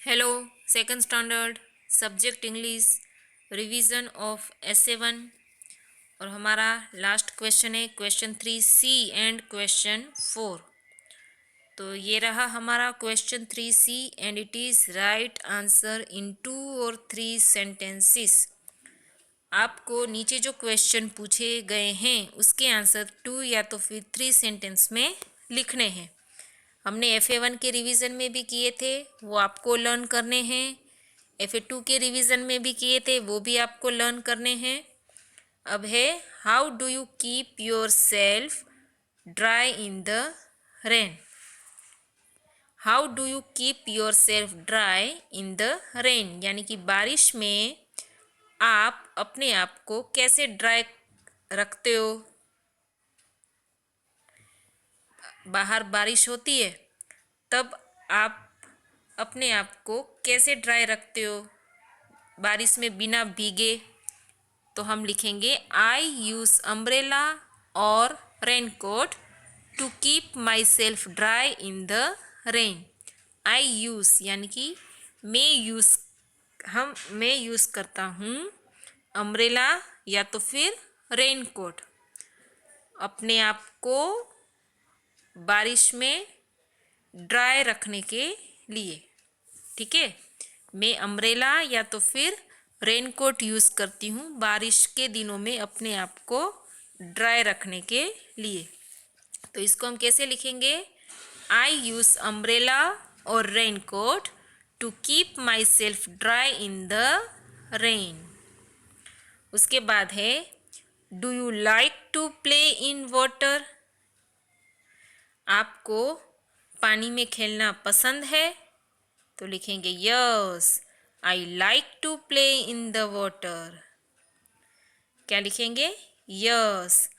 Hello second standard subject English revision of essay 1 और हमारा last question है question 3C and question 4। तो ये रहा हमारा question 3C and it is right answer in 2 और 3 सेंटेंसेस। आपको नीचे जो क्वेश्चन पूछे गए हैं उसके आंसर 2 या तो फिर 3 सेंटेंस में लिखने हैं। हमने FA1 के रिवीजन में भी किए थे, वो आपको लर्न करने हैं। FA2 के रिवीजन में भी किए थे, वो भी आपको लर्न करने हैं। अब है how do you keep your self dry in the rain. How do you keep your self dry in the rain, यानी कि बारिश में आप अपने आप को कैसे ड्राई रखते हो। बाहर बारिश होती है तब आप अपने आप को कैसे ड्राई रखते हो बारिश में बिना भीगे। तो हम लिखेंगे आई यूज़ अम्ब्रेला और raincoat to keep myself dry in the rain. I use यानी कि मैं यूज़ करता हूँ अम्ब्रेला या तो फिर रेनकोट अपने आप को बारिश में ड्राई रखने के लिए। ठीक है, मैं अम्ब्रेला या तो फिर रेनकोट यूज़ करती हूँ बारिश के दिनों में अपने आप को ड्राई रखने के लिए। तो इसको हम कैसे लिखेंगे, आई यूज़ अम्ब्रेला और raincoat to keep myself dry in the rain. उसके बाद है do you like to play in water. आपको पानी में खेलना पसंद है तो लिखेंगे yes I like to play in the water. क्या लिखेंगे, yes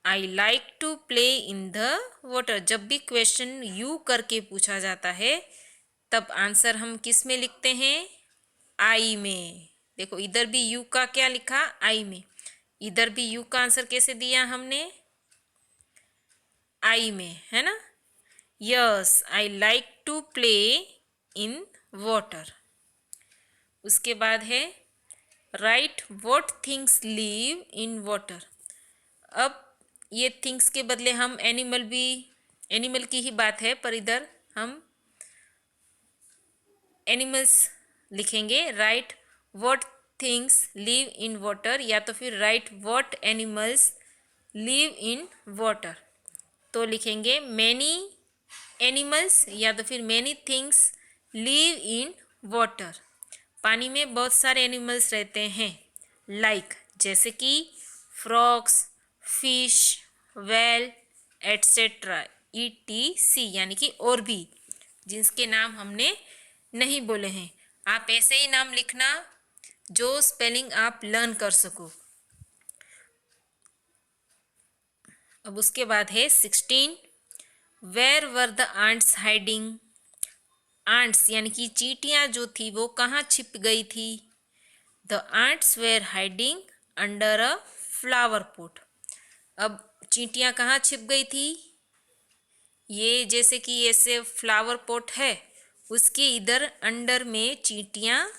I like to play in the water. जब भी क्वेश्चन यू करके पूछा जाता है तब आंसर हम किस में लिखते हैं, आई में। देखो इधर भी यू का क्या लिखा, आई में। इधर भी यू का आंसर कैसे दिया हमने, आई में, है ना। Yes I like to play in water. उसके बाद है right what things live in water. अब ये थिंग्स के बदले हम एनिमल की ही बात है, पर इधर हम एनिमल्स लिखेंगे। Right what things live in water या तो फिर right what animals live in water. तो लिखेंगे मैनी एनिमल्स या तो फिर many things live in water. पानी में बहुत सारे एनिमल्स रहते हैं, लाइक जैसे कि frogs, fish, well etcetera ETC, यानी कि और भी जिसके नाम हमने नहीं बोले हैं। आप ऐसे ही नाम लिखना जो स्पेलिंग आप लर्न कर सको। अब उसके बाद है 16 where were the ants hiding. Ants यानी कि चींटियां जो थी वो कहाँ छिप गई थी, the ants were hiding under a flower pot. अब चींटियां कहाँ छिप गई थी, ये जैसे कि ऐसे फ्लावर पॉट है उसके इधर अंडर में चींटियां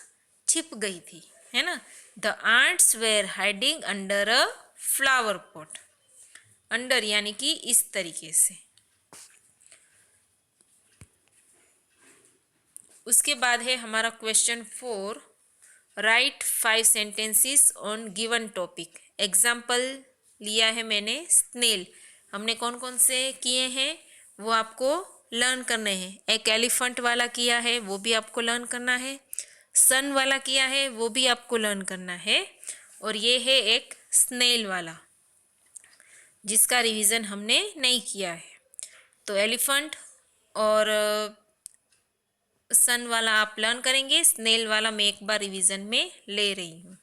छिप गई थी, है ना। The ants were hiding under a flower pot. Under यानी कि इस तरीके से। उसके बाद है हमारा question 4 write 5 sentences on given topic. Example लिया है मैंने स्नेल। हमने कौन कौन से किए हैं वो आपको लर्न करने हैं। एक एलिफेंट वाला किया है वो भी आपको लर्न करना है, सन वाला किया है वो भी आपको लर्न करना है, और ये है एक स्नेल वाला जिसका रिवीजन हमने नहीं किया है। तो एलिफेंट और सन वाला आप लर्न करेंगे, स्नेल वाला मैं एक बार रिवीजन में ले रही हूँ।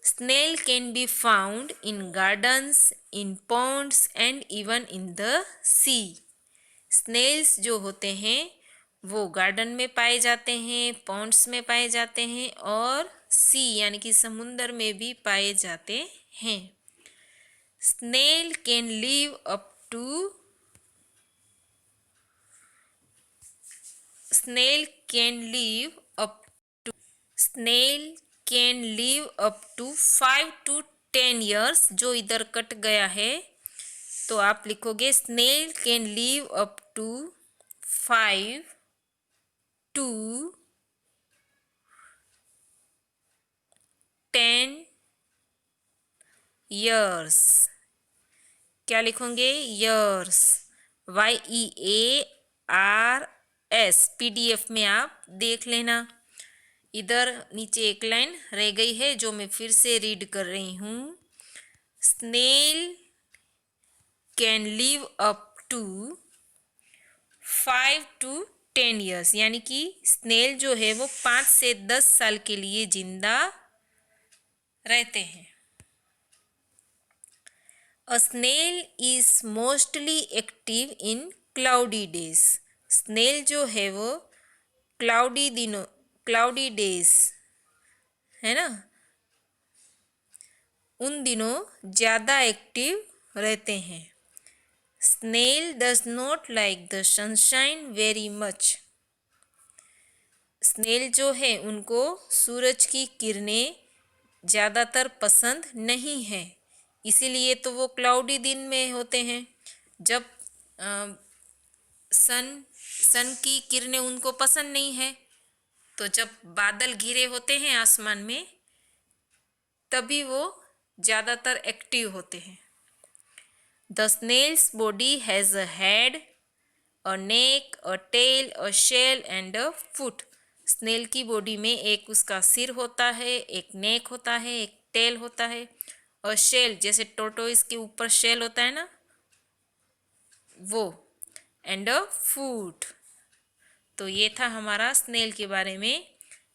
Snail can be found in gardens, in ponds and even in the sea. Snails जो होते हैं वो गार्डन में पाए जाते हैं, पॉन्ड्स में पाए जाते हैं और सी यानी कि समुंदर में भी पाए जाते हैं। Snail can live up to snail can live up snail can live up to 5 to 10 years। जो इधर कट गया है तो आप लिखोगे snail can live up to 5 to 10 years। क्या लिखोगे? years, YEARS। PDF में आप देख लेना। इधर नीचे एक लाइन रह गई है जो मैं फिर से रीड कर रही हूँ। Snail can live up to 5 to 10 years, यानी कि स्नेल जो है वो 5 से 10 साल के लिए जिंदा रहते हैं। A snail is mostly active in cloudy days। Snail जो है वो क्लाउडी डेज है ना, उन दिनों ज़्यादा एक्टिव रहते हैं। Snail does not like the sunshine very much. Snail जो है उनको सूरज की किरणें ज़्यादातर पसंद नहीं है, इसीलिए तो वो क्लाउडी दिन में होते हैं। जब सन की किरणें उनको पसंद नहीं है तो जब बादल घिरे होते हैं आसमान में तभी वो ज़्यादातर एक्टिव होते हैं। The snail's body has a head, a neck, a tail, a shell and a foot. Snail की बॉडी में एक उसका सिर होता है, एक नेक होता है, एक टेल होता है, और शेल जैसे टोर्टोइस के ऊपर शेल होता है ना वो, एंड अ फूट। तो ये था हमारा स्नेल के बारे में।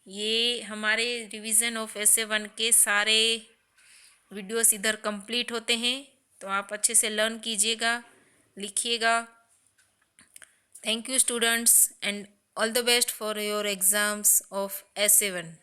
ये हमारे रिवीजन ऑफ essay 1 के सारे वीडियोस इधर कंप्लीट होते हैं, तो आप अच्छे से लर्न कीजिएगा, लिखिएगा। Thank you students and all the best for your exams of essay 1।